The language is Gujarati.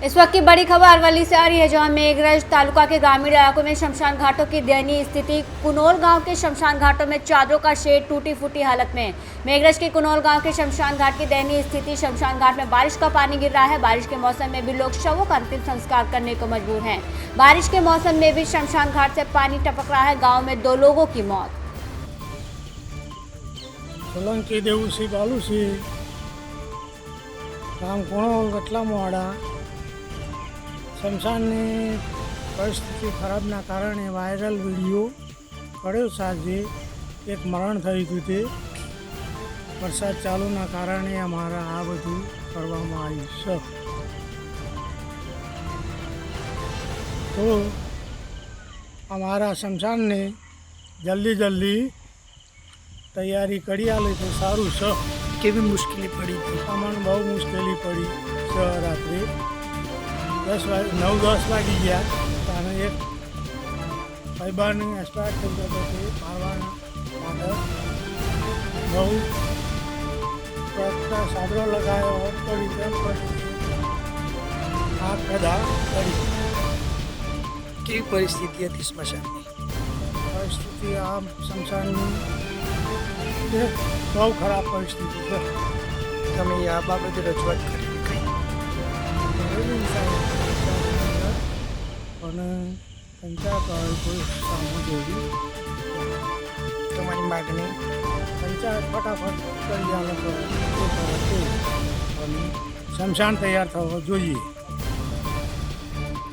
इस वक्त की बड़ी खबर अरवली से आ रही है, जहां मेघरज तालुका के ग्रामीण इलाकों में शमशान घाटों की दयनीय स्थिति। कुनोल गांव के शमशान घाटों में चादरों का शेड टूटी फूटी हालत में। मेघरज के कुनोल गांव के शमशान घाट की दयनीय स्थिति। शमशान घाट में बारिश का पानी गिर रहा है। बारिश के मौसम में भी लोग शवों का अंतिम संस्कार करने को मजबूर हैं। बारिश के मौसम में भी शमशान घाट से पानी टपक रहा है। गाँव में 2 लोगों की मौत। સોલંકી દેવુસિંહ બાલુસિંહ ગામ કુણોલ ગટલામવાડા શમશાનની પરિસ્થિતિ ખરાબના કારણે વાયરલ વિડીયો પડ્યો સાંજે એક મરણ થયું હતું તે વરસાદ ચાલુના કારણે અમારા આ બધું કરવામાં આવ્યું છે। તો અમારા શમશાનને જલ્દી તૈયારી કરી આલે તો સારું છે। કેવી મુશ્કેલી પડી હતી? અમને બહુ મુશ્કેલી પડી છે। રાત્રે 9-10 વાગી ગયા અને એક ભાઈબાની સ્ટાર્ટ થઈ ગયો તે મારવાના માટે બહુ સાદરો લગાવ્યો પડી તેમ પછી આગ પેદા કરી। કેવી પરિસ્થિતિ હતી સ્મશાનની? પરિસ્થિતિ આ શમશાનની બહુ ખરાબ પરિસ્થિતિ છે। તમે આ બાબતે રજૂઆત કરી કઈ? અને પંચાયત કોઈ સામું જોયું તમારી માગણી? પંચાયત ફટાફટ કરી આલે અને શમશાન તૈયાર થવો જોઈએ।